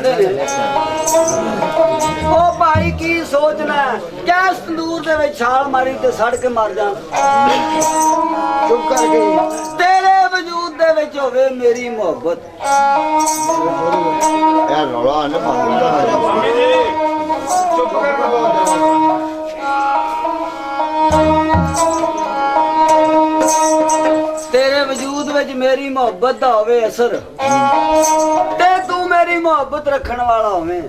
फरमाते ने ओ भाई की सोचना गैस तंदूर दे विच छाल मारी ते सड़ के मर जा चुप कर गई तेरे वजूद दे विच होवे मेरी मोहब्बत यार रोला ने मारूंगा चुप कर तेरे वजूद विच मेरी मोहब्बत दा होवे असर ते तू मेरी मोहब्बत रखण वाला होवे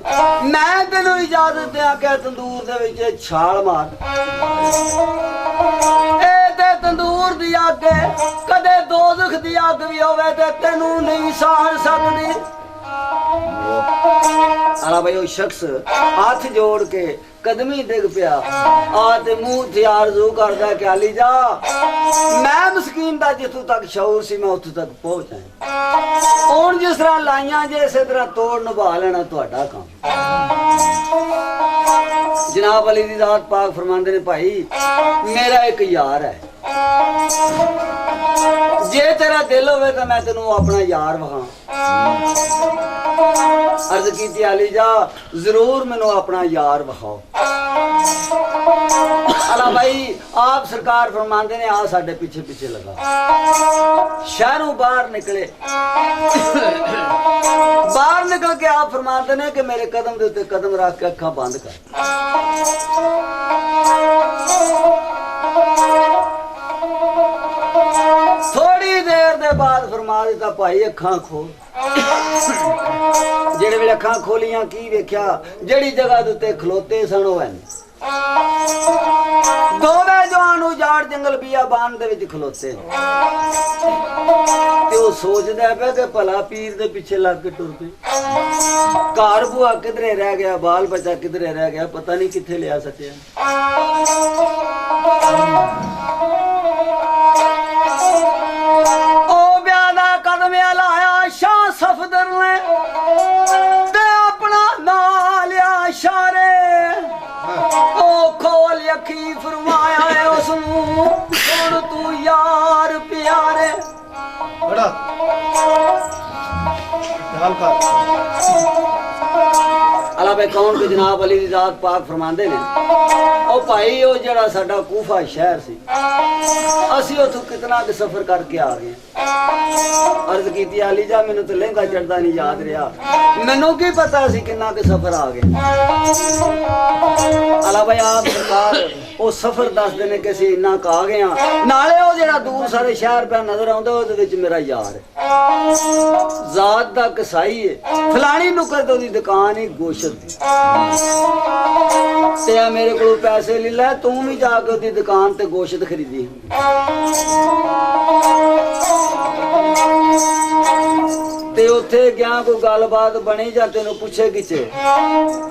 मैं तेनू इजाजत दिया के तंदूर दे विच छाल मार ए ते तंदूर दी अग कदे दोज़ख दी अग भी होवे ते तेनू नहीं साड़ सकदी आला भाई वो शख्स हाथ जोड़ के कदमी डिग पिया आते मुंह ते आरज़ू करदा कि अली जा मैं मस्कीन दा जिथों तक शऊर सी मैं उत्थों तक पहुंचा हुण जिस तरह लाइयां जे इसे तरह तोड़ निभा लेना तुहाडा काम जनाब अली दी ज़ात पाक फरमांदे ने भाई मेरा एक यार है जे तेरा दिल होवे तो मैं तेनू अपना यार वहां अर्ज की अली जा जरूर मैनू अपना यार वखाओ अला भाई आप सरकार फरमाते ने आ साडे पीछे पीछे लगा शहरों बाहर निकले बाहर निकल के आप फरमाते ने कि मेरे कदम दे उत्ते कदम रख के अखा बंद कर थोड़ी देर दे बाद फरमा दिता भाई अखां खोल जेड़े वेले अखां खोलियां की वेख्या जेड़ी जगह दे उत्ते खलोते सन ओ दोवे जवान उजाड़ जंगल बियाबान दे विच खलोते ते ओ सोचदा पे कि भला पीर दे पीछे लग के टुर पे घर बुआ किधरे रह गया बाल बच्चा किधरे रह गया पता नहीं किथे लिया सटिया ओ ब्यादा कदम लाया शाह सफदर ने ते अपना नाम लिया शारे ओ खोल अखी फरमाया है उसनू सुन तू यार प्यारे बड़ा ढाल का अला भाई कौन के जनाब अली दी ज़ात पाक फरमांदे ने ओ भाई ओ जेड़ा साडा कूफा शहर सी असी उथों कितना के सफर करके आ गए अर्ज कीती अली जा मैनू तो लहंगा चढ़दा नहीं याद रहा मैनू की पता सी कितना के सफर आ गए अला भाई आप सरकार ओ सफर दस देने कि असीं इन्ना का आ गए नाले ओ जेड़ा दूर सारे शहर पे नजर आउंदा ओदे विच मेरा यार है जात दा कसाई है फलानी नुक्कर ते ओदी दुकान ही गोश्त ते मेरे को पैसे ले लै तू भी जाके ओदी दुकान ते गोश्त खरीदी ते उत्थे गया कोई गलबात बनी जा तेनू पुछे किचे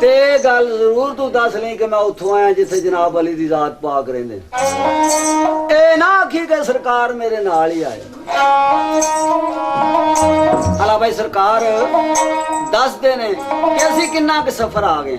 ते गल जरूर तू दस ली कि मैं उथों आया जिथे जनाब अली दी ज़ात पाक रहिंदे ए ना आखी के सरकार मेरे नाल ही आए अला भाई सरकार दस दे ने कि असीं किन्ना के सफर आ गए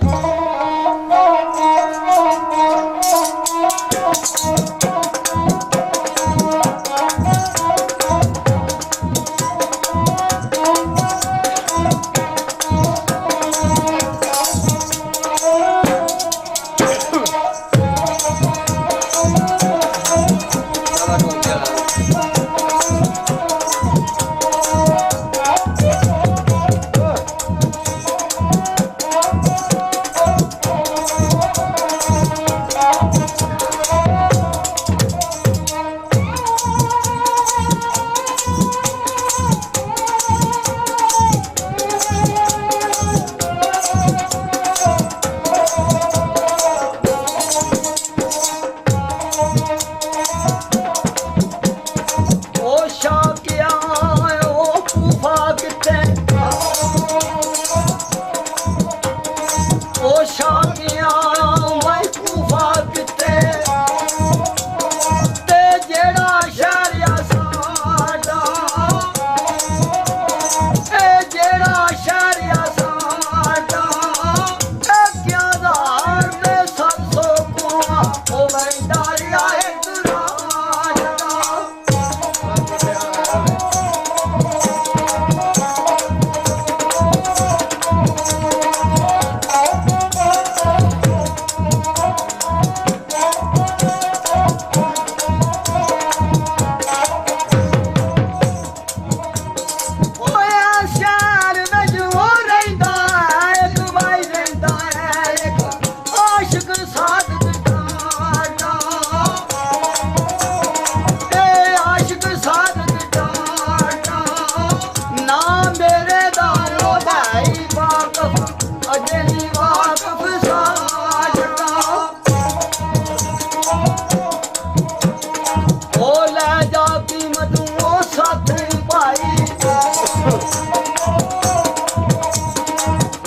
ਉਹ ਲੈ ਜਾ ਕੀਮਤ ਉਹ ਸਾਥੋਂ ਪਾਈ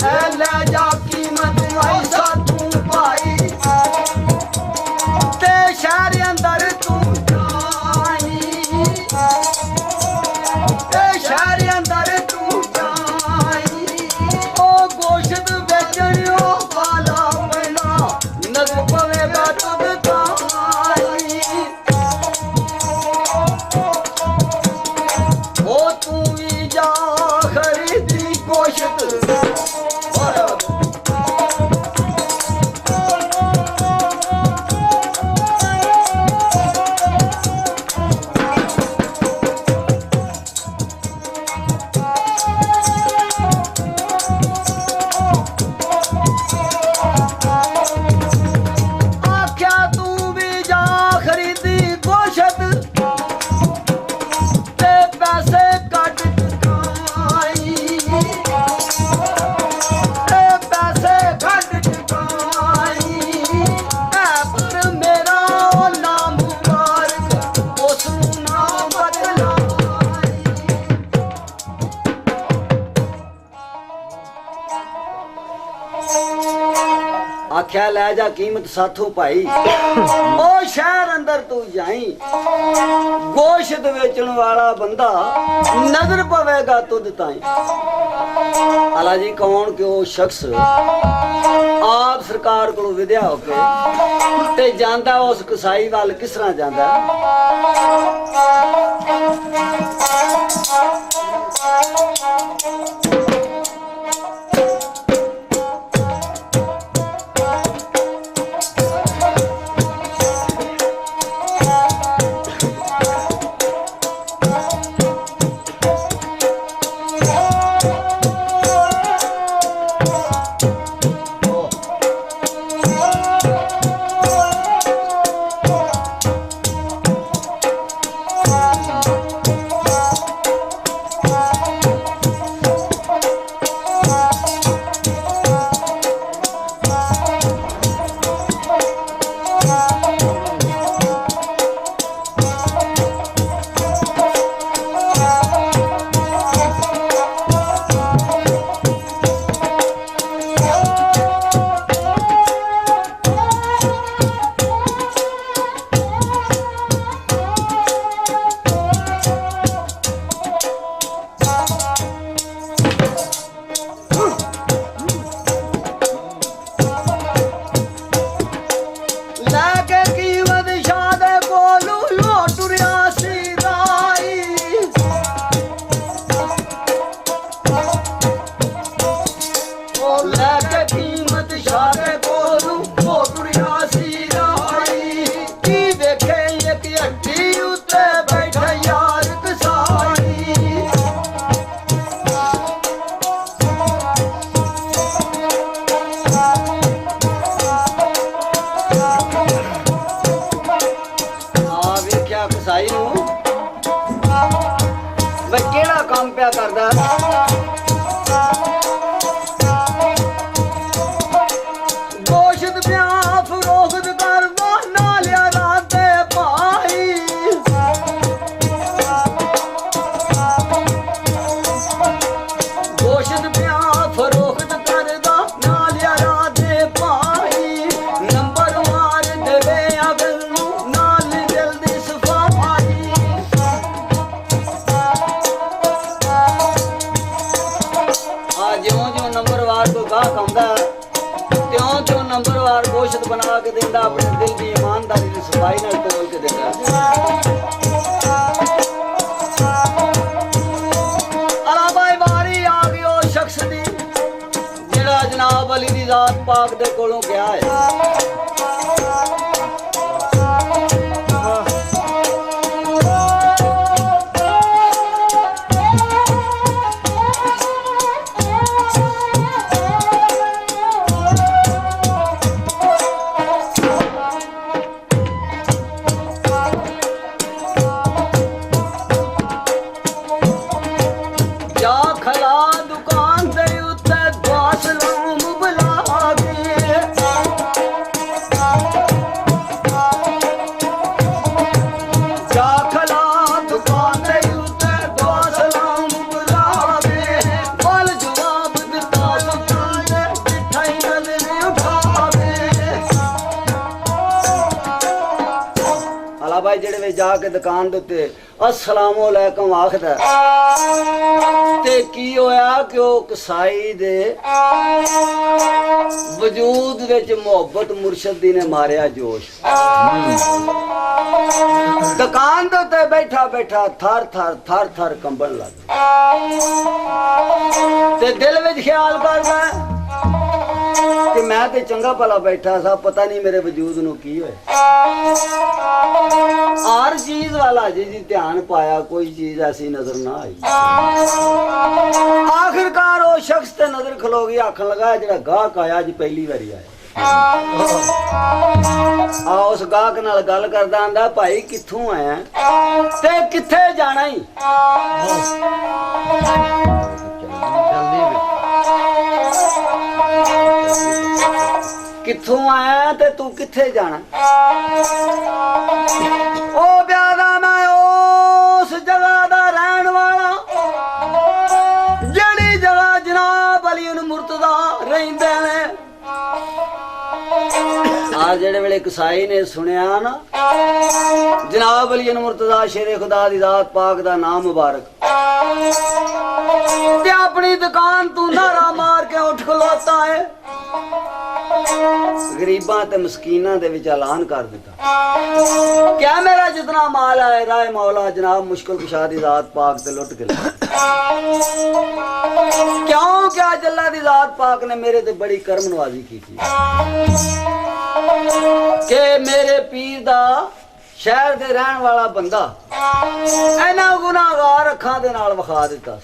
ਐ ਲੈ ਜਾ ਕੀਮਤ ਆਈ ਸਾਥੋਂ ਪਾਈ ਤੇ ਸ਼ਹਿਰ ਅੰਦਰ ਤੂੰ ਜਾਈ ਤੇ ਸ਼ਹਿਰ ਅੰਦਰ ਤੂੰ ਜਾਈ ਉਹ ਗੋਸ਼ਤ ਵੇਚਣ ਉਹ ਵਾਲਾ ਬਣਾ ਨਜ਼ਰ ਪਵੇਗਾ ਤੁਧ ਤਾਈ ਉਹ ਤੂੰ ਵੀ ਜਾ ਖਰੀਦੀ ਗੋਸ਼ਤ ਆਖਿਆ ਤੂੰ ਵੀ ਜਾ ਖਰੀਦੀ ਗੋਸ਼ਤ ਤੇ ਪੈਸੇ ਕੱਢ ਚੁਕਾਈ ਤੇ ਪੈਸੇ ਕੱਢ ਚੁਕਾਈ ਐ ਪਰ ਮੇਰਾ ਉਹ ਨਾਮ ਮੁਬਾਰਕ ਉਸ ਨੂੰ ਨਾ ਬਦਲਾਈ ਆਖਿਆ ਲੈ ਜਾ ਕੀਮਤ ਸਾਥੋਂ ਭਾਈ ਉਹ ਸ਼ਹਿਰ ਅੰਦਰ ਤੂੰ ਜਾਈ ਗੋਸ਼ਤ ਵੇਚਣ ਵਾਲਾ ਬੰਦਾ ਨਜ਼ਰ ਪਵੇਗਾ ਤੁਧ ਤਾਈ ਆਲਾ ਜੀ ਕੌਣ ਕਿ ਉਹ ਸ਼ਖਸ ਆਪ ਸਰਕਾਰ ਕੋਲੋਂ ਵਿਦਿਆ ਹੋ ਕੇ ਤੇ ਜਾਂਦਾ ਉਸ ਕਸਾਈ ਵੱਲ ਕਿਸ ਤਰ੍ਹਾਂ ਜਾਂਦਾ ਲੈ ਕੇ ਕੀਮਤ ਸ਼ਾਹ ਦੇ ਕੋਲੋਂ ਲੋਟ ਰਿਆ ਸੀ ਰਾਈ ਉਹ ਲੈ ਕੇ ਕੀਮਤ ਸ਼ਾਹ ਦੇ ਕੋਲੋਂ ਲੋਟ ਰਿਆ ਸੀ ਰਾਈ ਕੀ ਵੇਖੇ ਇੱਕ ਹੱਡੀ ਉੱਤੇ ਬੈਠਾ ਯਾਰ ਕਸਾਈ ਆ ਵੇਖਿਆ ਕਸਾਈ ਨੂੰ ਵੇ ਕਿਹੜਾ ਕੰਮ ਪਿਆ ਕਰਦਾ ਗੋਸ਼ਤ ਪਿਆ ਫਰੋਖਤ ਕਰਦਾ ਨਾ ਲਿਆ ਰਾਤੇ ਭਾਈ ਗੋਸ਼ਤ ਪਿਆ ਫਰੋਖਤ ਕਰਦਾ ਨਾ ਲਿਆ ਰਾਤੇ ਭਾਈ ਨੰਬਰ ਮਾਰ ਦੇਵੇ ਅਗਲ ਨੂੰ ਨਾਲ ਦਿਲ ਦੀ ਸਫਾਈ ਆ ਜਿਉਂ ਨੰਬਰਵਾਰ ਕੋਈ ਗਾਹਕ ਆਉਂਦਾ ਤਿਉਂ ਨੰਬਰਵਾਰ ਗੋਸ਼ਤ ਬਣਾ ਕੇ ਦਿੰਦਾ ਆਪਣੇ ਦਿਲ ਦੀ ਇਮਾਨਦਾਰੀ ਦੀ ਸਫਾਈ ਨਾਲ ਤੋਲ ਕੇ ਦਿੰਦਾ ਅਲਾ ਬਾਈ ਵਾਰੀ ਆ ਗਈ ਉਹ ਸ਼ਖਸ ਦੀ ਜਿਹੜਾ ਜਨਾਬ ਅਲੀ ਦੀ ਜ਼ਾਤ ਪਾਕ ਦੇ ਕੋਲੋਂ ਗਿਆ ਹੈ ਦੁਕਾਨ ਦੇ ਉੱਤੇ ਦਵਾਸ ਲਾਉਂ ਬੁਲਾ ਕੇ ਜਾ ਕੇ ਦੁਕਾਨ ਦੇ ਉੱਤੇ अस्सलामु अलैकुम आखदा ते की होया कि वो कसाई दे वजूद विच मोहब्बत मुर्शद दी ने मारिया जोश। दुकान दे उत्ते बैठा बैठा थर थर कंबन लग ते दिल विच ख्याल करदा कि मैं ते चंगा भला बैठा सा, पता नहीं मेरे वजूद नूं की होया। हर चीज वाला जी ध्यान पाया, कोई चीज ऐसी नजर ना आई। आखिरकार वो शख्स ते नजर खलो गई, आखन लगा जेड़ा गाहक आया जी पहली बारी आया। उस गाहक नाल गल करदा आंदा भाई कित्थों आया ते कित्थे जाना ही? कित्थों आया ते तू कित्थे जाना? ओ प्यादा मैं उस जगह दा रहन वाला जेड़ी जगह जनाब अली मुर्तदा रहिंदे ने। आ जेड़े वेले कसाई ने सुनिया ना जनाब अली मुर्तदा शेरे खुदा दी जात पाक दा नाम मुबारक ते अपनी दुकान तू नारा मार के उठ खलोता है, गरीबां ते मस्कीनां दे विच ऐलान कर दिता क्या मेरा जितना माल है राय मौला जनाब मुश्किल कुशा दी जात पाक ते लुट के ले। क्यों क्या जल्ला दी जात पाक ने मेरे ते बड़ी करम नवाजी की थी कि मेरे पीर दा शहर दे रहन वाला बंदा इन्ना गुनाहगार अखां दे नाल विखा दिता।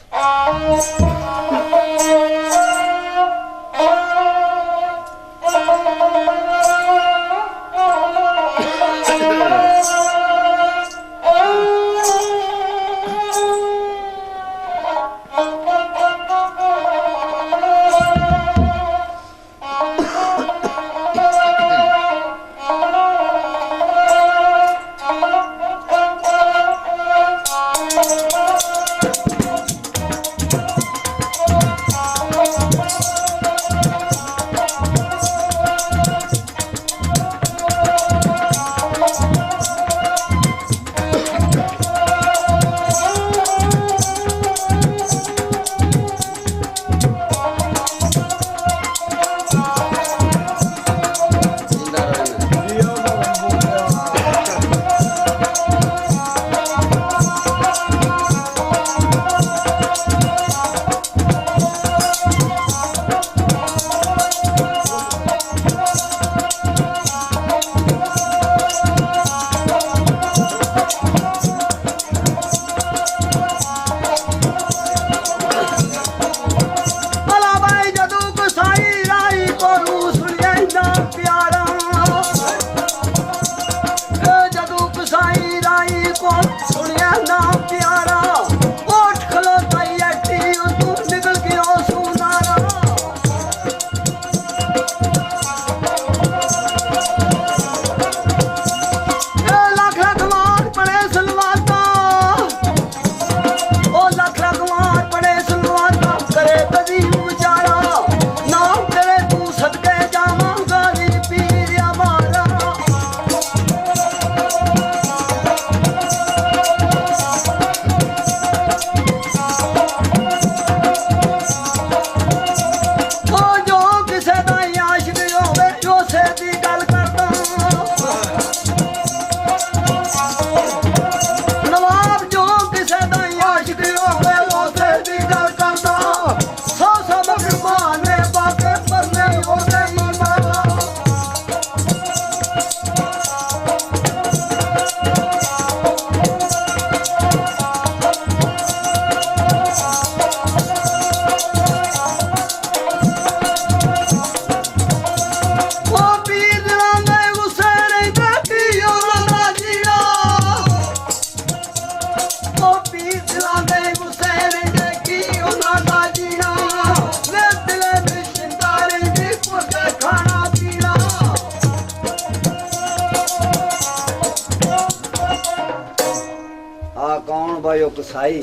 कसाई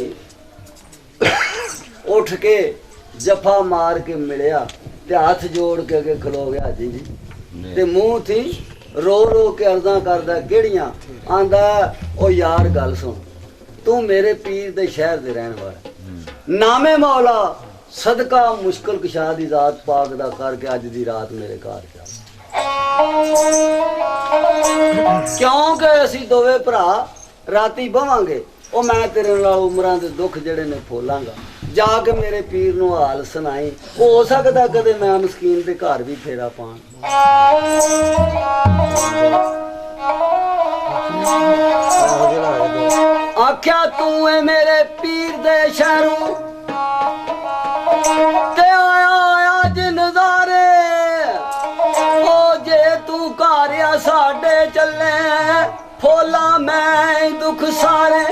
उठ के जफा मार के मिलिया ते हाथ जोड़ के अगे खलो गया जी ते मुंह थी रो रो के अर्जा करदा केड़ियां आंदा ओ यार गल सुन तू मेरे पीर दे शहर दे रहन वाला नामे मौला सदका मुश्किल कुशा दी जात पाक दा करके अज दी रात मेरे घर जा क्योंकि असी दोवे भरा राती बवांगे ओ मैं तेरे नाल उमरां दे दुख जेड़े ने फोलांगा जाके मेरे पीर नूं हाल सुनाई हो सकदा कदे मैं मस्कीन दे घर भी फेरा पाण आख्या तू है मेरे पीर दे शहरों ते आया आया जिन नज़ारे ओ जे तू घर आ साडे चले फोला मैं दुख सारे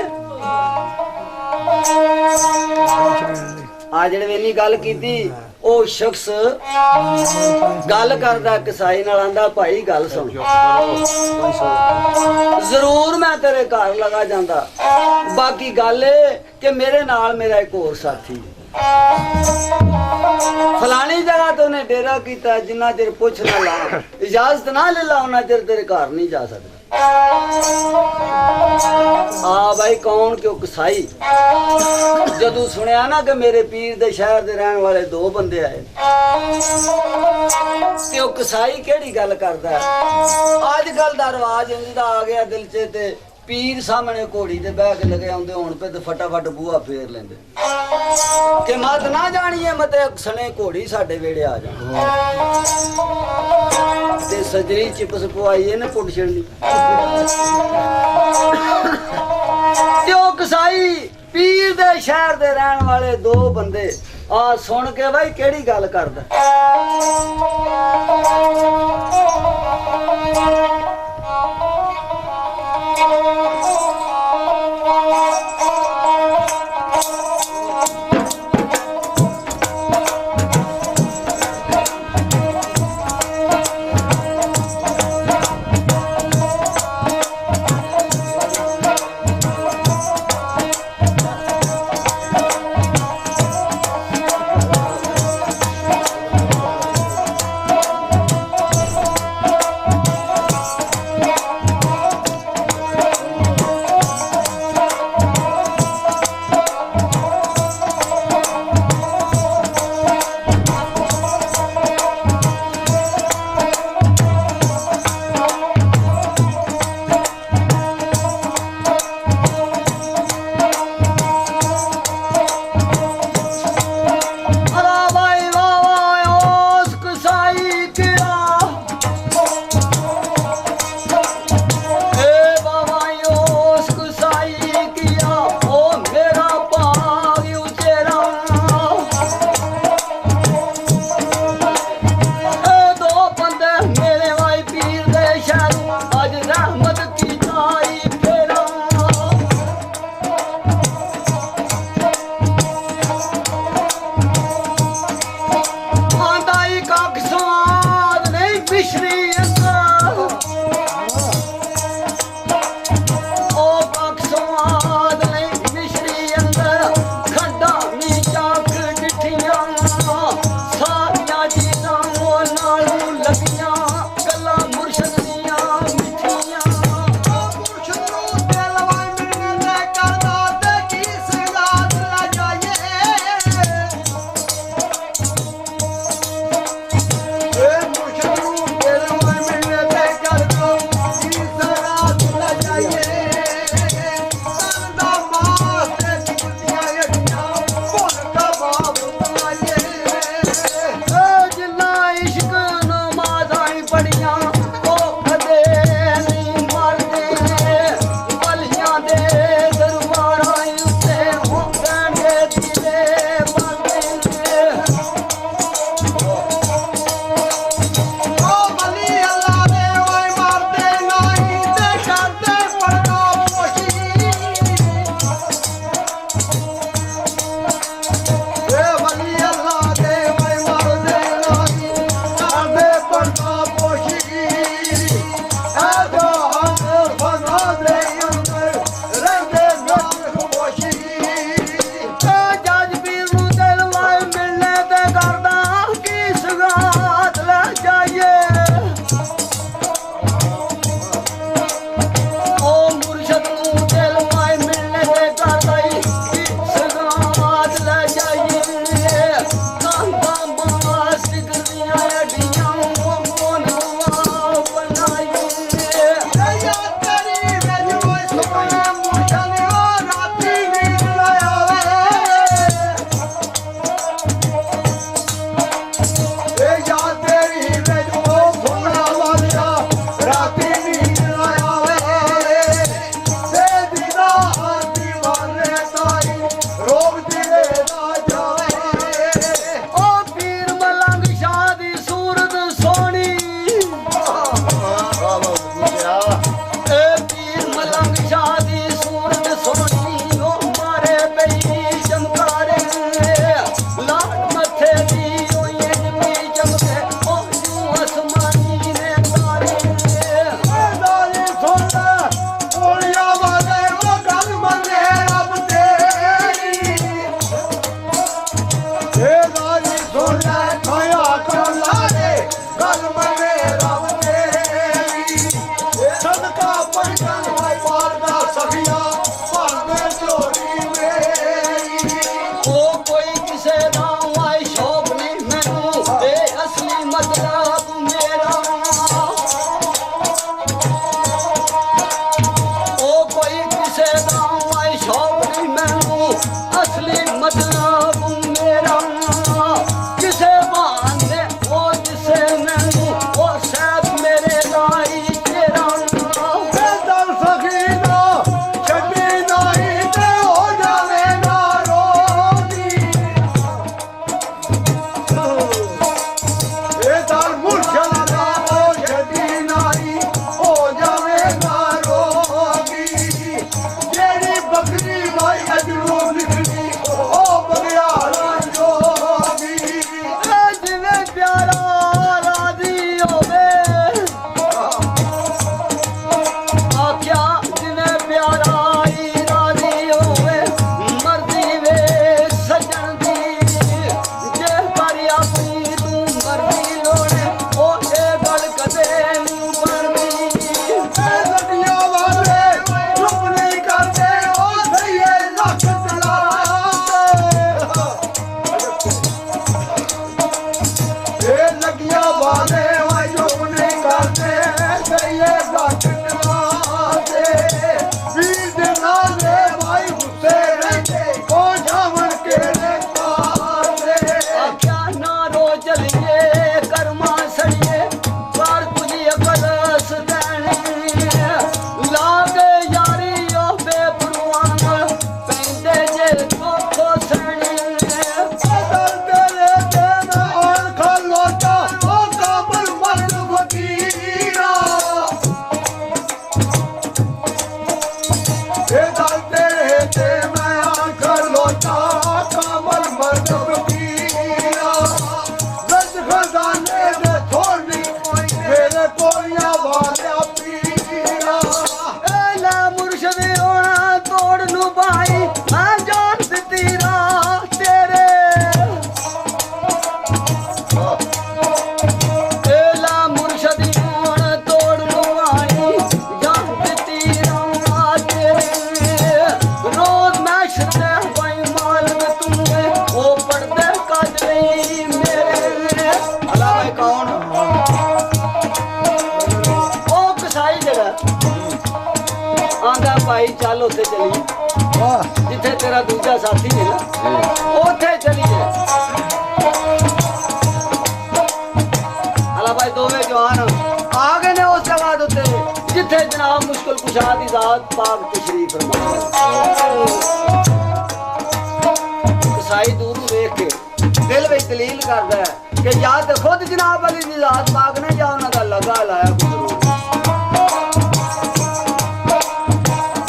आ जेड़े इन्नी गल कीती ओ शख्स गल करदा कसाई नाल आंदा भाई गल सुन जरूर मैं तेरे घर लगा जांदा बाकी गल कि मेरे नाल मेरा एक होर साथी फलानी जगह तो उन्हें डेरा कीता जिन्ना चिर पुछ ना ला इजाजत ना ले ला उन्ना चिर तेरे घर नहीं जा सकदा आ भाई कौन क्यों कसाई जदू सुनिया ना कि मेरे पीर दे शहर दे रहन वाले दो बंदे आए ते ओ कसाई केड़ी गल करदा है अजकल दा रिवाज इंदा आ गया दिल च ते पीर सामने घोड़ी ते बह के लगे आउंदे हुण पे ते फटाफट बूहा फेर लेंदे कि मत ना जानिए मते सने घोड़ी साडे वेड़े आ जाण ते सजरी चिपस पवाईए ने पुट छड़नी ते ओ कसाई पीर दे शहर दे रहन वाले दो बंदे आ सुन के भाई केड़ी गल करदा ਵਾਹ ਜਿੱਥੇ ਤੇਰਾ ਦੂਜਾ ਸਾਥੀ ਹੈ ਨਾ ਉੱਥੇ ਚਲੀਏ। ਹਲਾ ਭਾਈ ਦੋਵੇਂ ਜਵਾਨ ਆ ਗਏ ਨੇ ਉਸ ਜਗ੍ਹਾ ਦੇ ਉੱਤੇ ਜਿੱਥੇ ਜਨਾਬ ਮੁਸ਼ਕਿਲ ਕੁਸ਼ਾ ਦੀ ਜ਼ਾਤ ਪਾਕ ਤਸ਼ਰੀਫ ਫਰਮਾਉਂਦੇ। ਕਸਾਈ ਦੂਰੋਂ ਵੇਖ ਕੇ ਦਿਲ ਵਿੱਚ ਦਲੀਲ ਕਰਦਾ ਹੈ ਕਿ ਜਾਂ ਤੇ ਖੁਦ ਜਨਾਬ ਅਲੀ ਦੀ ਜ਼ਾਤ ਪਾਕ ਨੇ ਜਾਂ ਉਹਨਾਂ ਦਾ ਲਗਾ ਲਾਇਆ ਗੁਰੂ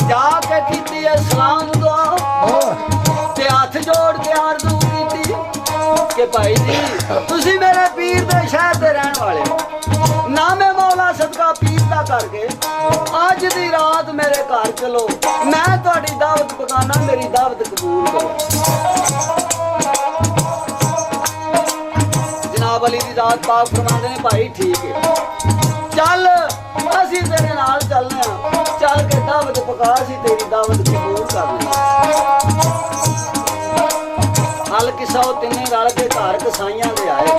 ਜਾ ਕੇ ਕੀਤੀ ਹੈ ਸਲਾਮ ਦੁਆ ਤੇ ਹੱਥ ਜੋੜ ਕੇ ਅਰਜ਼ੂ ਕੀਤੀ ਕਿ ਭਾਈ ਜੀ ਤੁਸੀਂ ਮੇਰੇ ਪੀਰ ਦੇ ਸ਼ਹਿਰ ਦੇ ਰਹਿਣ ਵਾਲੇ ਹੋ, ਨਾਮੇ ਮੌਲਾ ਸਦਕਾ ਪੀਰ ਦਾ ਕਰਕੇ ਅੱਜ ਦੀ ਰਾਤ ਮੇਰੇ ਘਰ ਚਲੋ, ਮੈਂ ਤੁਹਾਡੀ ਦਾਵਤ ਪਕਾਨਾ, ਮੇਰੀ ਦਾਵਤ ਕਬੂਲ ਕਰੋ। ਜਨਾਬ ਅਲੀ ਦੀ ਜ਼ਾਤ ਪਾਕ ਫਰਮਾਉਂਦੇ ਨੇ ਭਾਈ ਠੀਕ ਹੈ ਚੱਲ ਅਸੀਂ ਤੇਰੇ ਨਾਲ ਚੱਲਦੇ ਹਾਂ, ਚੱਲ ਕੇ ਦਾਵਤ ਪਕਾ ਸੀ ਤੇਰੀ ਦਾਵਤ ਕਬੂਲ ਕਰ ਲਈ। ਹਲ ਕਿਸਾ ਉਹ ਤਿੰਨੇ ਰਲ ਕੇ ਘਰ ਕਸਾਈਆਂ ਦੇ ਆਏ।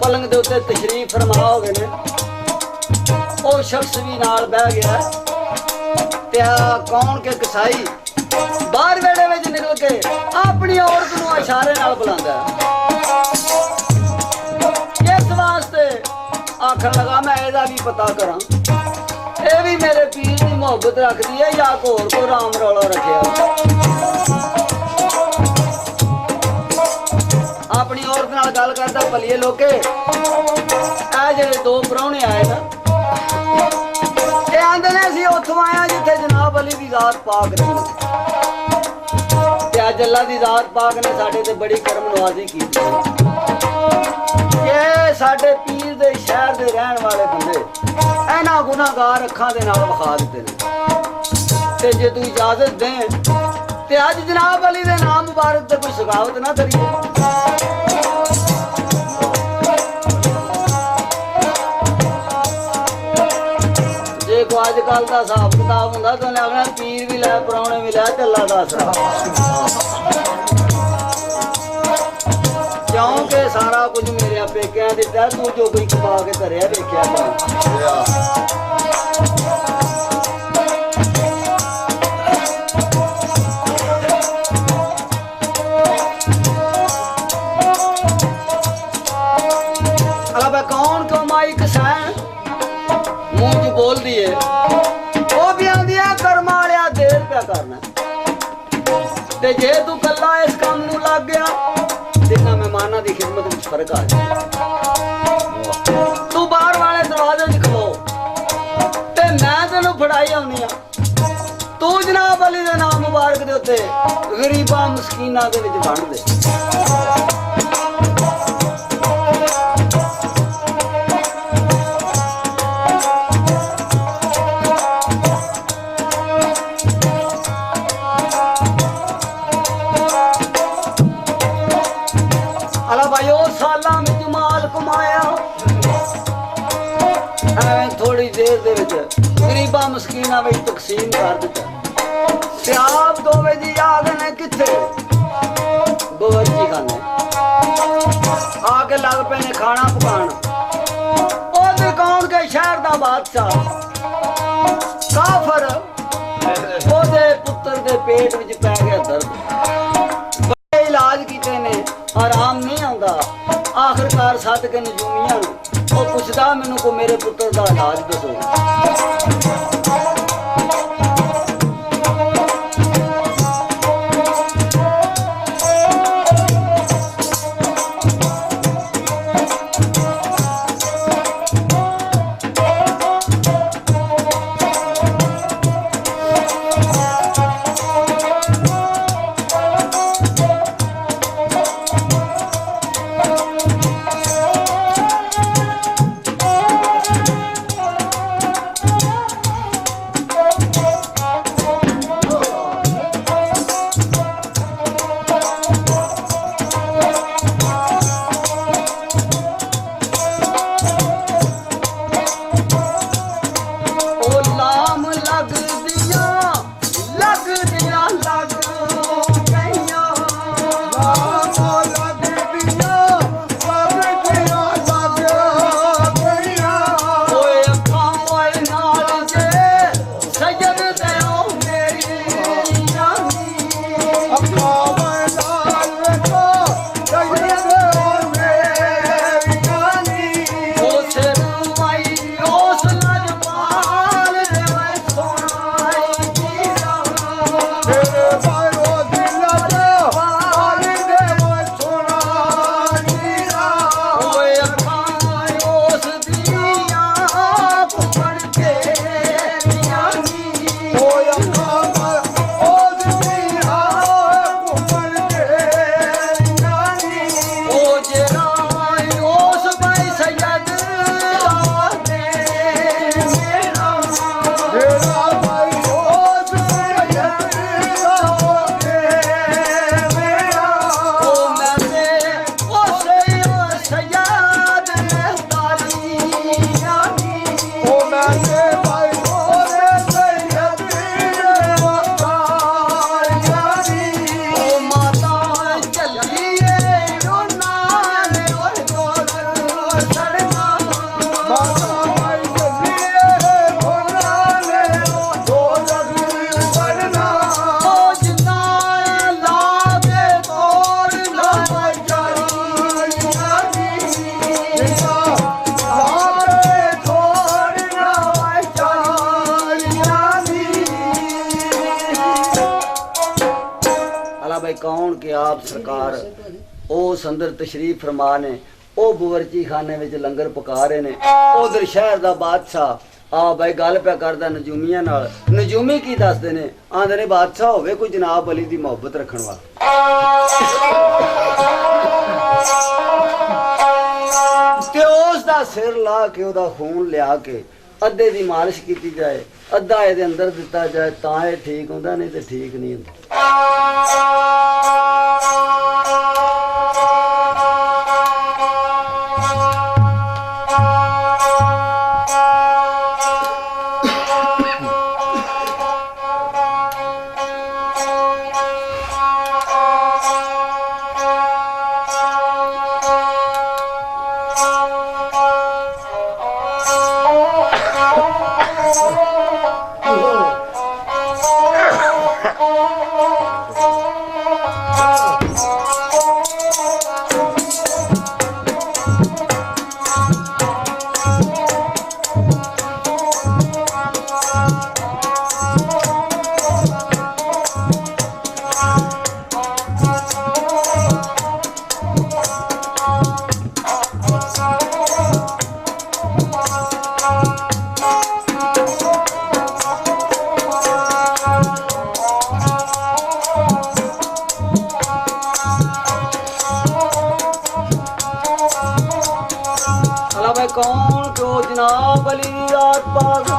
पलंग दे उत्ते तशरीफ फरमा हो गए ने, वो शख्स भी नाल बह गया ते कौन के कसाई बाहर वेड़े विच निकल के अपनी औरत नूं इशारे नाल बुलांदा है। इस वास्ते आखन लगा मैं एदा भी पता करा ये भी मेरे पीर की मोहब्बत रखती है या होर को राम रौला रखिया। अपनी औरत नाल गल करदा भलिए लोके आ जेड़े दो प्राहुणे आए ना ये आंदे ने असीं उत्थों आए जिथे जनाब अली दी ज़ात पाक रही ते अज अल्लाह दी ज़ात पाक ने साडे ते बड़ी करम नवाजी कीती कि साडे पीर दे शहर दे रहन वाले बंदे इन्हां गुनाहगार अखां दे नाल विखा दित्ते ने ते जे तू इजाजत दें ते अज जनाब अली दे नाम मुबारक ते कोई सगावत ना करिए। को अजकल का हिसाब किताब होंदा तो लगना पीर भी लै परौने भी लै ते अल्लाह दा असरा क्योंकि सारा कुछ मेरे पेकियां दिता तू जो कोई कमा के धरिया देखिया अब कौन क्यों माइक सैन मुंह बोल दिए वो भी आंदी है कर्मा वालिया देर पे करना ते जे तू कल्ला इस काम नूं लग गया तेना मेहमानां दी खिदमत विच फर्क आ जाए। तू बाहर वाले दरवाजे च खलो ते मैं तेनू फड़ाई आउनी आ तू जनाब अली दे नाम मुबारक दे उत्ते गरीबां मस्कीनां दे विच वंड दे। थोड़ी देर दे विच गरीबां मस्कीनां विच तकसीम कर दिता ते आप दोवें जी आ गए ने किथे बावर्ची खाने आके लग पे ने खाना पकाना। ओदे कौन के शहर दा बादशाह काफर ओदे पुत्र दे पेट विच पै गया दर्द बड़े इलाज कीते ने आराम नहीं आंदा। आखिरकार सद के नजूमियां वो पुछदा मैनू को मेरे पुत्र का इलाज दसो। कौन के आप सरकार उस अंदर तशरीफ फरमा ने ਉਹ ਬੁਵਰਚੀ ਖਾਨੇ ਵਿੱਚ ਲੰਗਰ ਪਕਾ ਰਹੇ ਨੇ। ਉਧਰ ਸ਼ਹਿਰ ਦਾ ਬਾਦਸ਼ਾਹ ਆ ਬਈ ਗੱਲ ਪਿਆ ਕਰਦਾ ਨਜੂਮੀਆਂ ਨਾਲ। ਨਜੂਮੀ ਕੀ ਦੱਸਦੇ ਨੇ? ਆਂਦੇ ਨੇ ਬਾਦਸ਼ਾਹ ਹੋਵੇ ਕੋਈ ਜਨਾਬ ਅਲੀ ਦੀ ਮੁਹੱਬਤ ਰੱਖਣ ਵਾਲਾ, ਤੇ ਉਸ ਦਾ ਸਿਰ ਲਾ ਕੇ ਉਹਦਾ ਖੂਨ ਲਿਆ ਕੇ ਅੱਧੇ ਦੀ ਮਾਲਿਸ਼ ਕੀਤੀ ਜਾਏ, ਅੱਧਾ ਇਹਦੇ ਅੰਦਰ ਦਿੱਤਾ ਜਾਏ, ਤਾਂ ਇਹ ਠੀਕ ਹੁੰਦਾ, ਨਹੀਂ ਤੇ ਠੀਕ ਨਹੀਂ ਹੁੰਦਾ। कौन क्यों जनाब अली रात पाक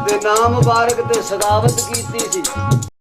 दे नाम मुबारक ते सदावत कीती सी।